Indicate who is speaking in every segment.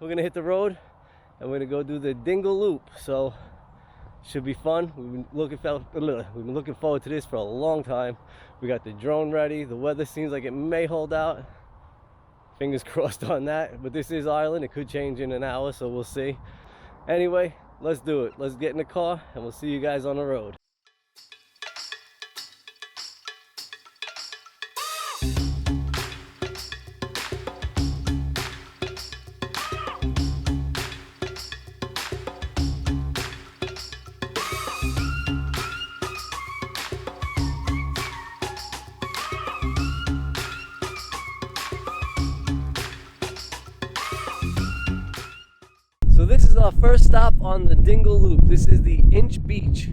Speaker 1: we're gonna hit the road and we're gonna go do the Dingle Loop. So should be fun. We've been looking forward to this for a long time. We got the drone ready. The weather seems like it may hold out. Fingers crossed on that. But this is Ireland. It could change in an hour, so we'll see. Anyway, let's do it. Let's get in the car and we'll see you guys on the road. So this is our first stop on the Dingle Loop. This is the Inch Beach.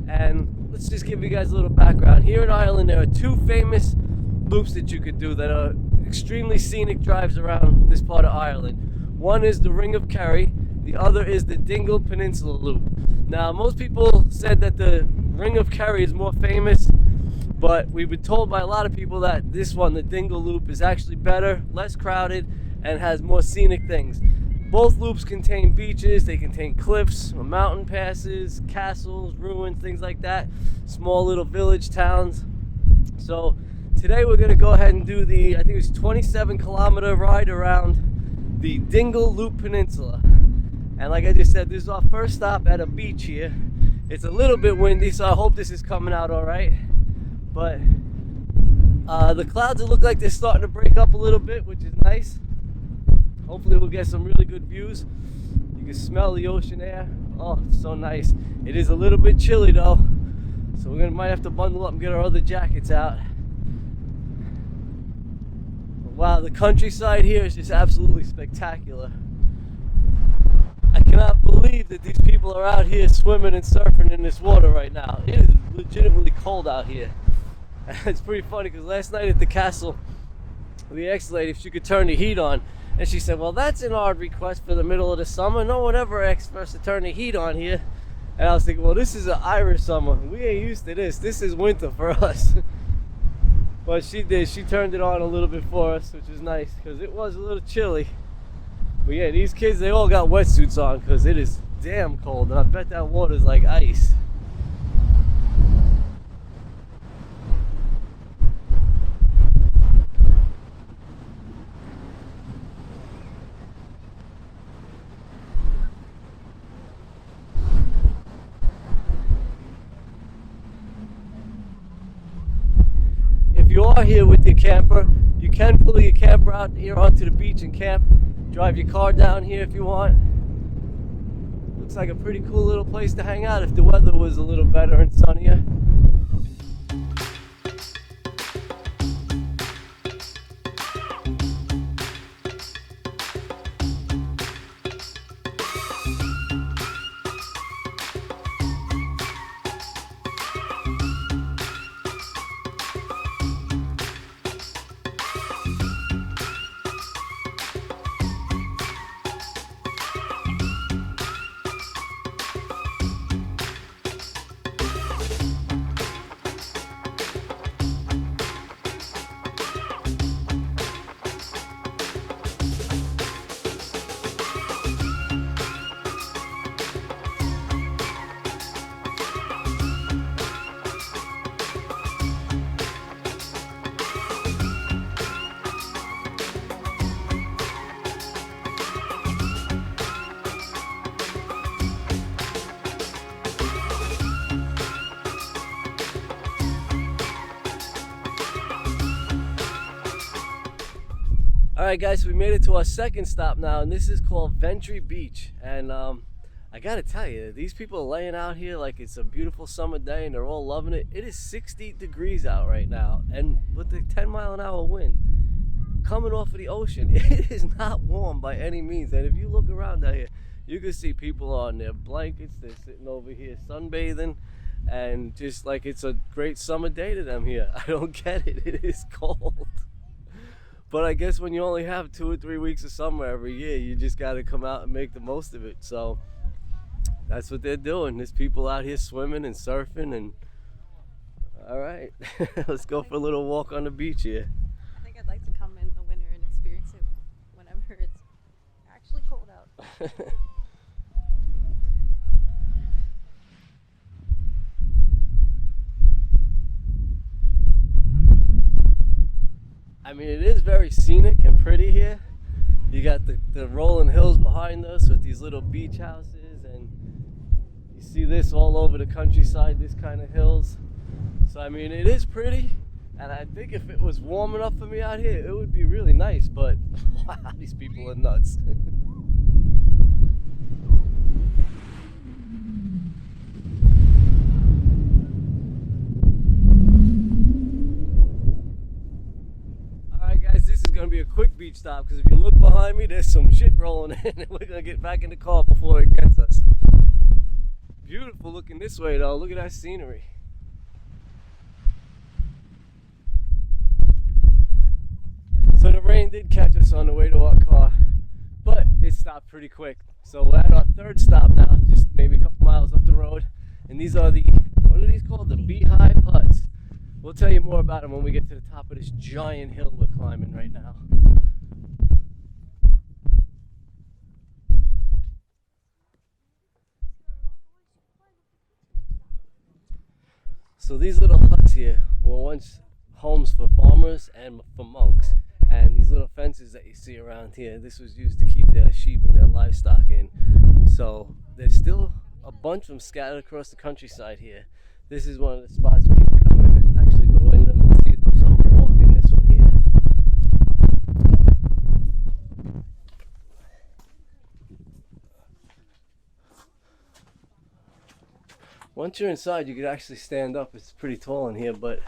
Speaker 1: And let's just give you guys a little background. Here in Ireland, there are two famous loops that you could do that are extremely scenic drives around this part of Ireland. One is the Ring of Kerry, the other is the Dingle Peninsula Loop. Now, most people said that the Ring of Kerry is more famous, but we've been told by a lot of people that this one, the Dingle Loop, is actually better, less crowded, and has more scenic things. Both loops contain beaches, they contain cliffs, mountain passes, castles, ruins, things like that. Small little village towns. So today we're going to go ahead and do the, I think it's 27-kilometer ride around the Dingle Loop Peninsula. And like I just said, this is our first stop at a beach here. It's a little bit windy, so I hope this is coming out all right. But the clouds look like they're starting to break up a little bit, which is nice. Hopefully we'll get some really good views. You can smell the ocean air. Oh, it's so nice. It is a little bit chilly though, so might have to bundle up and get our other jackets out. Wow, the countryside here is just absolutely spectacular. I cannot believe that these people are out here swimming and surfing in this water right now. It is legitimately cold out here. It's pretty funny because last night at the castle, we asked the lady if she could turn the heat on. And she said, well, that's an odd request for the middle of the summer. No one ever asks for us to turn the heat on here. And I was thinking, well, this is an Irish summer. We ain't used to this. This is winter for us. But she did. She turned it on a little bit for us, which is nice because it was a little chilly. But yeah, these kids, they all got wetsuits on because it is damn cold. And I bet that water's like ice. If you are here with your camper, you can pull your camper out here onto the beach and camp. Drive your car down here if you want. Looks like a pretty cool little place to hang out if the weather was a little better and sunnier. Alright guys, we made it to our second stop now, and this is called Ventry Beach. And I gotta tell you, these people are laying out here like it's a beautiful summer day and they're all loving it. It is 60 degrees out right now, and with the 10-mile-an-hour wind coming off of the ocean, it is not warm by any means. And if you look around out here, you can see people on their blankets, they're sitting over here sunbathing, and just like it's a great summer day to them here. I don't get it, it is cold. But I guess when you only have 2 or 3 weeks of summer every year, you just got to come out and make the most of it. So that's what they're doing. There's people out here swimming and surfing, and all right, let's go for a little walk on the beach here.
Speaker 2: I think I'd like to come in the winter and experience it whenever it's actually cold out.
Speaker 1: I mean, it is very scenic and pretty here. You got the rolling hills behind us with these little beach houses, and you see this all over the countryside, this kind of hills. So I mean, it is pretty, and I think if it was warm enough for me out here, it would be really nice, but wow, these people are nuts. Gonna be a quick beach stop, because if you look behind me, there's some shit rolling in, and we're gonna get back in the car before it gets us. Beautiful looking this way though. Look at that scenery. So the rain did catch us on the way to our car, but it stopped pretty quick. So we're at our third stop now, just maybe a couple miles up the road, and these are the, what are these called? The Beehive Huts. We'll tell you more about them when we get to the top of this giant hill we're climbing right now. So these little huts here were once homes for farmers and for monks. And these little fences that you see around here, this was used to keep their sheep and their livestock in. So there's still a bunch of them scattered across the countryside here. This is one of the spots where you can come and actually go in them and see them. So I'm walking this one here. Once you're inside, you could actually stand up. It's pretty tall in here, but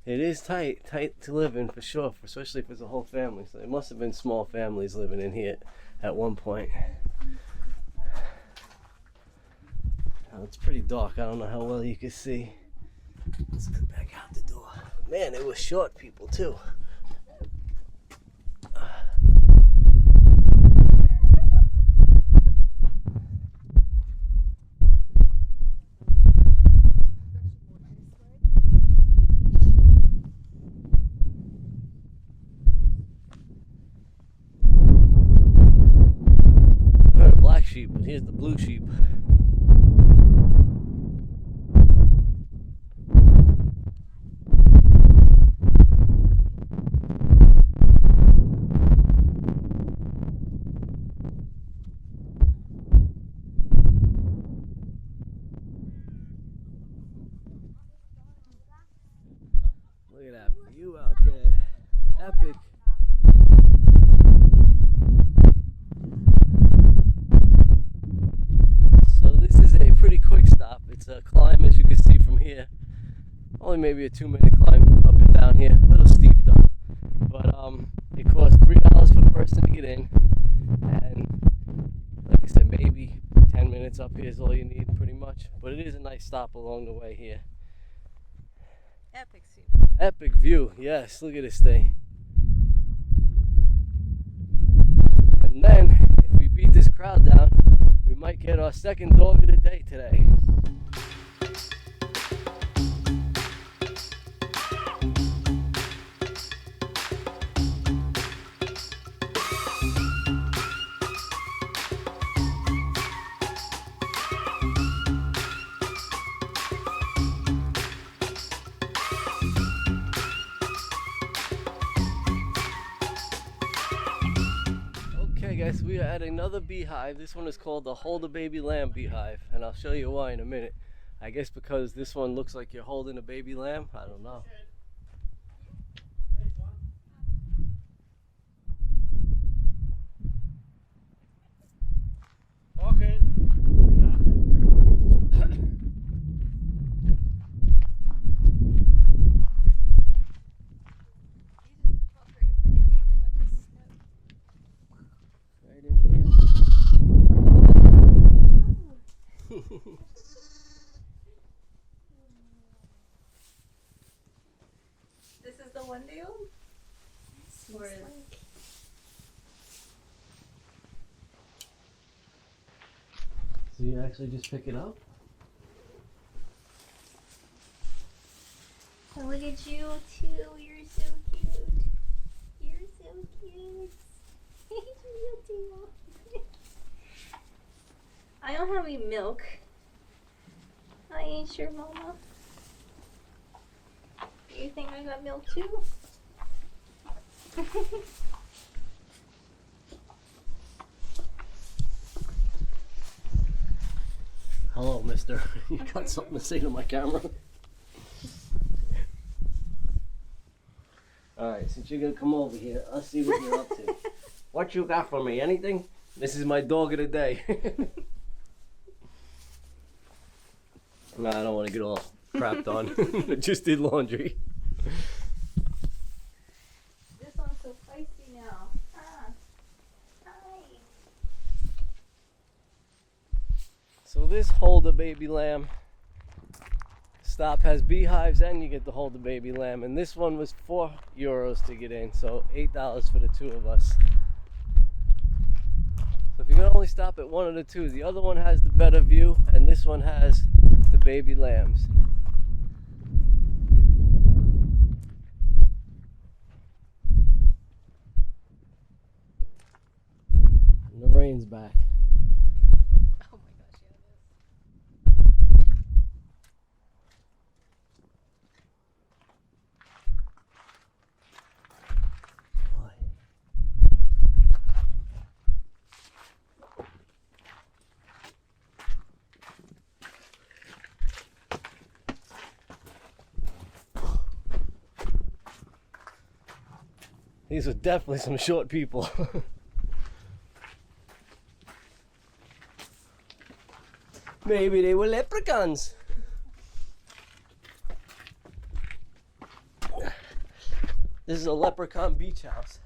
Speaker 1: it is tight to live in for sure, especially if it's a whole family. So there must have been small families living in here at one point. Now it's pretty dark. I don't know how well you can see. Let's go back out the door. Man, it was short people too. I heard a black sheep, but here's the blue sheep. Look at that view out there. Epic. So this is a pretty quick stop. It's a climb, as you can see from here. Only maybe a 2-minute climb up and down here. A little steep though. But it costs $3 per person to get in. And like I said, maybe 10 minutes up here is all you need pretty much. But it is a nice stop along the way here.
Speaker 2: Epic view.
Speaker 1: Epic view, yes, look at this thing. And then, if we beat this crowd down, we might get our second dog of the day today. Guys, we are at another beehive. This one is called the Hold a Baby Lamb Beehive, and I'll show you why in a minute. I guess because this one looks like you're holding a baby lamb. I don't know.
Speaker 3: Okay.
Speaker 2: This is the one day old? Or
Speaker 1: So you actually just pick it up?
Speaker 4: Oh, look at you too. You're so cute. You're so cute. You too. milk. I ain't sure, Mama. You think I got milk too?
Speaker 1: Hello, mister. You got something to say to my camera? Alright, since you're gonna come over here, let's see what you're up to. What you got for me? Anything? This is my dog of the day. No, I don't want to get all crapped on. I just did laundry.
Speaker 4: This one's so feisty now. Ah. Hi.
Speaker 1: So this hold a baby lamb stop has beehives and you get to hold the baby lamb, and this one was €4 to get in, so $8 for the two of us. So if you can only stop at one of the two, the other one has the better view and this one has the baby lambs. And the rain's back.
Speaker 2: Oh my gosh, yeah, it is.
Speaker 1: These are definitely some short people. Maybe they were leprechauns. This is a leprechaun beach house.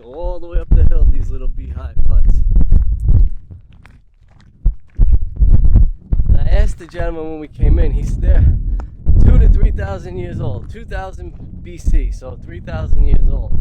Speaker 1: All the way up the hill, these little beehive huts. And I asked the gentleman when we came in, he's there 2,000 to 3,000 years old. 2000 BC, so 3,000 years old.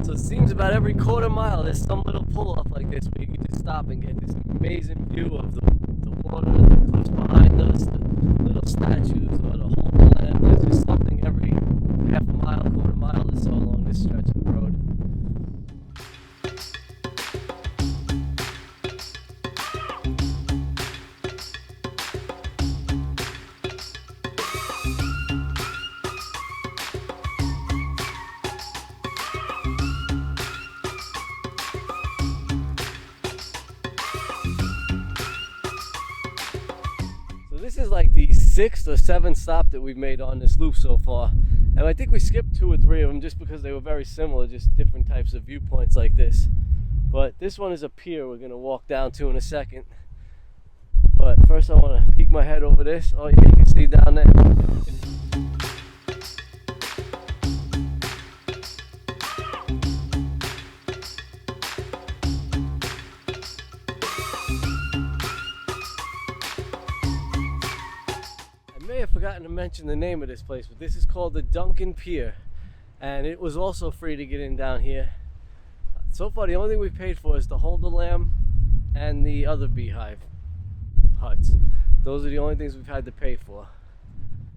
Speaker 1: So it seems about every quarter mile there's some little pull-off like this where you can just stop and get this amazing view of the water, the cliffs behind us, the little statues, or the whole land. There's just something every half a mile, quarter mile or so along this stretch of the road. This is like the 6th or 7th stop that we've made on this loop so far, and I think we skipped 2 or 3 of them just because they were very similar, just different types of viewpoints like this. But this one is a pier we're going to walk down to in a second. But first I want to peek my head over this. Oh yeah, you can see down there. I may have forgotten to mention the name of this place, but this is called the Dunquin Pier, and it was also free to get in down here. So far the only thing we paid for is to hold the lamb and the other beehive huts. Those are the only things we've had to pay for.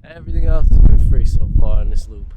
Speaker 1: Everything else has been free so far on this loop.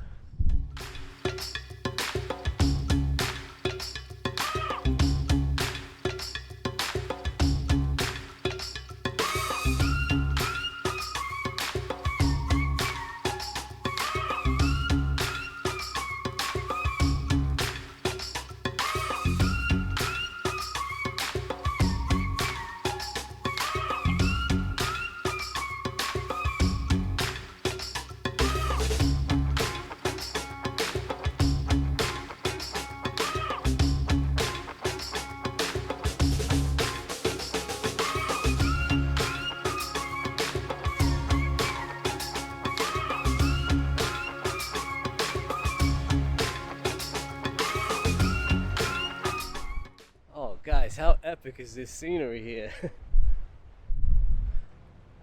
Speaker 1: Guys, how epic is this scenery here?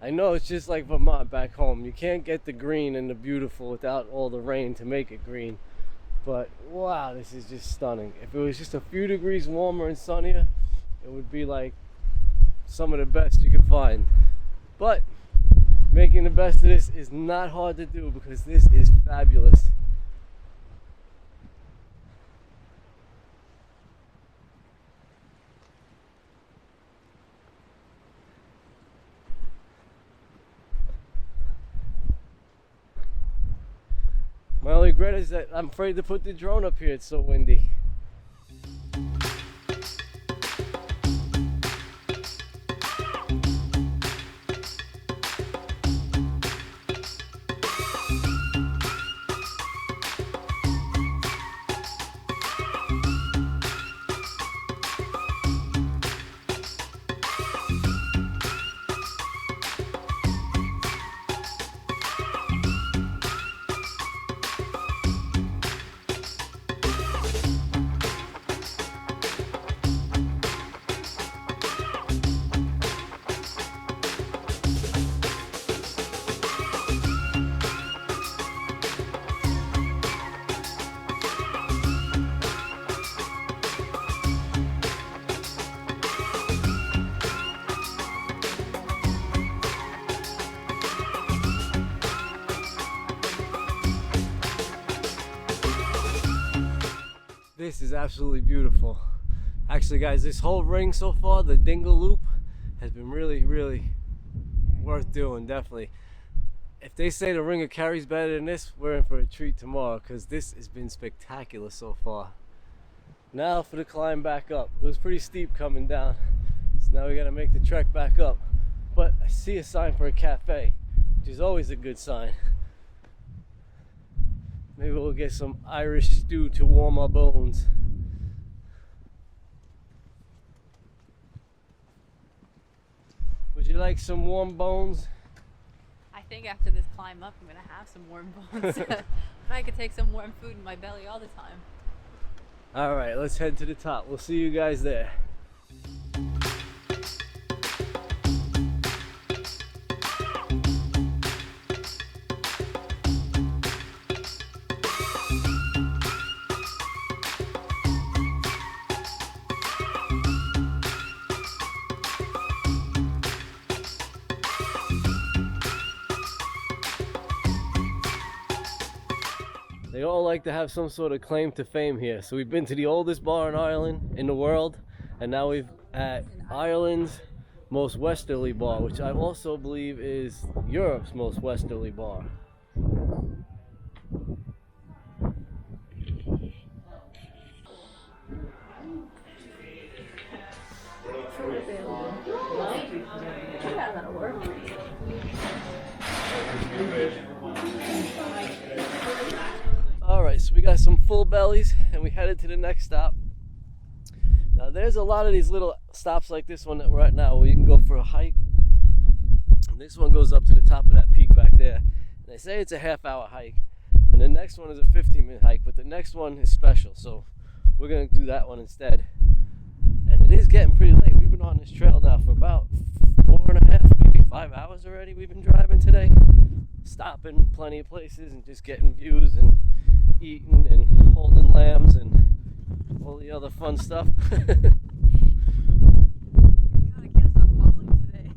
Speaker 1: I know it's just like Vermont back home. You can't get the green and the beautiful without all the rain to make it green. But wow, this is just stunning. If it was just a few degrees warmer and sunnier, it would be like some of the best you could find. But making the best of this is not hard to do because this is fabulous. My only regret is that I'm afraid to put the drone up here, it's so windy. This is absolutely beautiful. Actually, guys, this whole ring so far, the Dingle Loop, has been really worth doing, definitely. If they say the ring of Kerry's better than this, we're in for a treat tomorrow because this has been spectacular so far. Now for the climb back up. It was pretty steep coming down, so now we got to make the trek back up. But I see a sign for a cafe, which is always a good sign. Maybe we'll get some Irish stew to warm our bones. Would you like some warm bones?
Speaker 2: I think after this climb up, I'm gonna have some warm bones. If I could take some warm food in my belly all the time.
Speaker 1: All right, let's head to the top. We'll see you guys there. They all like to have some sort of claim to fame here. So we've been to the oldest bar in Ireland, in the world, and now we've at Ireland's most westerly bar, which I also believe is Europe's most westerly bar.
Speaker 4: That'll work.
Speaker 1: Alright, so we got some full bellies and we headed to the next stop. Now there's a lot of these little stops like this one that we're at now where you can go for a hike. And this one goes up to the top of that peak back there. And they say it's a half-hour hike. And the next one is a 15-minute hike, but the next one is special, so we're going to do that one instead. And it is getting pretty late. We've been on this trail now for about 4.5, maybe 5 hours already we've been driving today. Stopping plenty of places and just getting views and eating and holding lambs and all the other fun stuff.
Speaker 2: God, I can't stop falling today.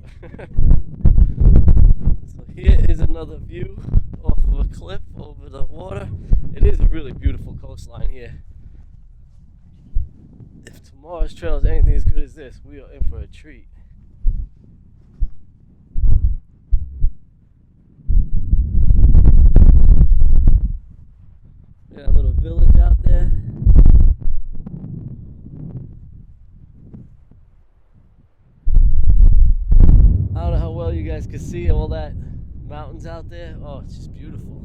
Speaker 1: So here is another view off of a cliff over the water. It is a really beautiful coastline here. If tomorrow's trail is anything as good as this, we are in for a treat. Got a little village out there. I don't know how well you guys can see all that mountains out there. Oh, it's just beautiful.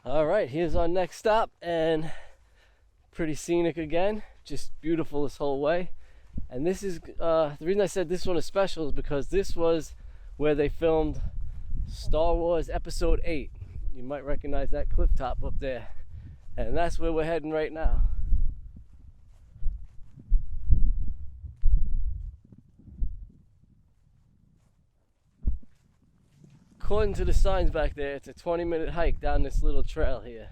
Speaker 1: All right, here's our next stop, and pretty scenic again. Just beautiful this whole way. And this is, the reason I said this one is special is because this was where they filmed Star Wars Episode 8. you might recognize that cliff top up there. And that's where we're heading right now. According to the signs back there, it's a 20-minute hike down this little trail here.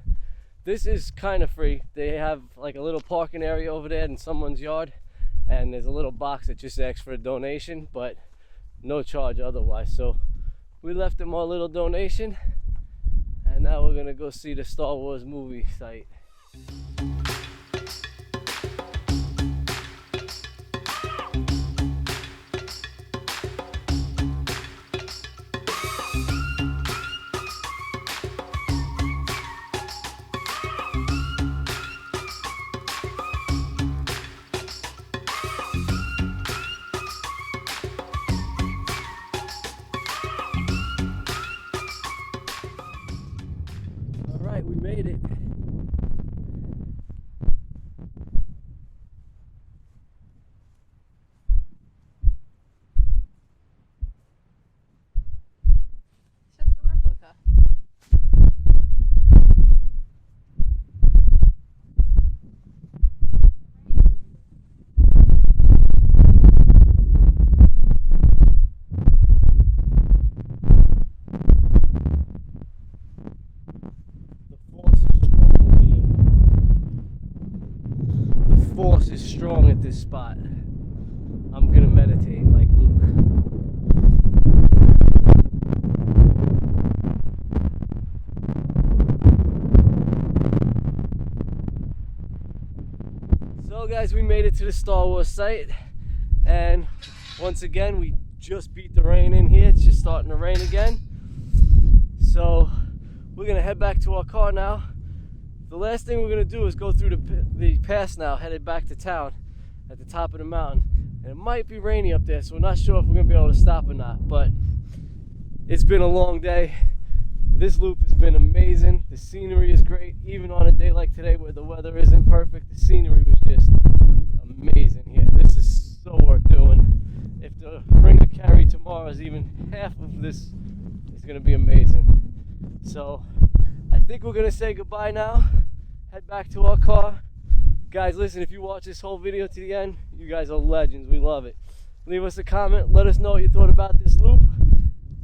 Speaker 1: This is kind of free. They have like a little parking area over there in someone's yard, and there's a little box that just asks for a donation, but no charge otherwise. So we left them our little donation, and now we're gonna go see the Star Wars movie site. Alright, we made it.
Speaker 2: It's just a replica.
Speaker 1: The force is strong at this spot. I'm gonna meditate like Luke. So guys, we made it to the Star Wars site, and once again we just beat the rain in here. It's just starting to rain again. So we're gonna head back to our car now. The last thing we're gonna do is go through the pass now, headed back to town at the top of the mountain. And it might be rainy up there, so we're not sure if we're gonna be able to stop or not, but it's been a long day. This loop has been amazing. The scenery is great. Even on a day like today where the weather isn't perfect, the scenery was just amazing here. This is so worth doing. If the ring to carry tomorrow is even half of this, it's gonna be amazing. So I think we're gonna say goodbye now, head back to our car. Guys, listen, if you watch this whole video to the end, you guys are legends. We love it. Leave us a comment, let us know what you thought about this loop,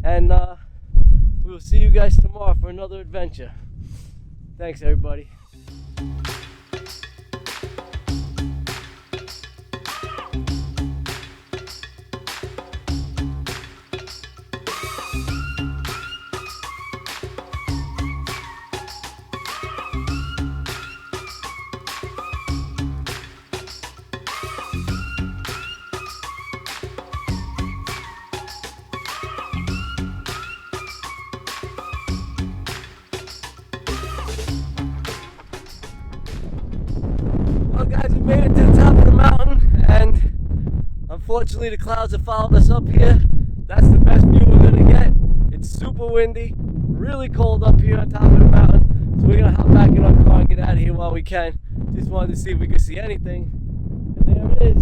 Speaker 1: and we will see you guys tomorrow for another adventure. Thanks, everybody. Well guys, we made it to the top of the mountain, and unfortunately the clouds have followed us up here. That's the best view we're gonna get. It's super windy, really cold up here on top of the mountain, so we're gonna hop back in our car and get out of here while we can. Just wanted to see if we could see anything, and there it is.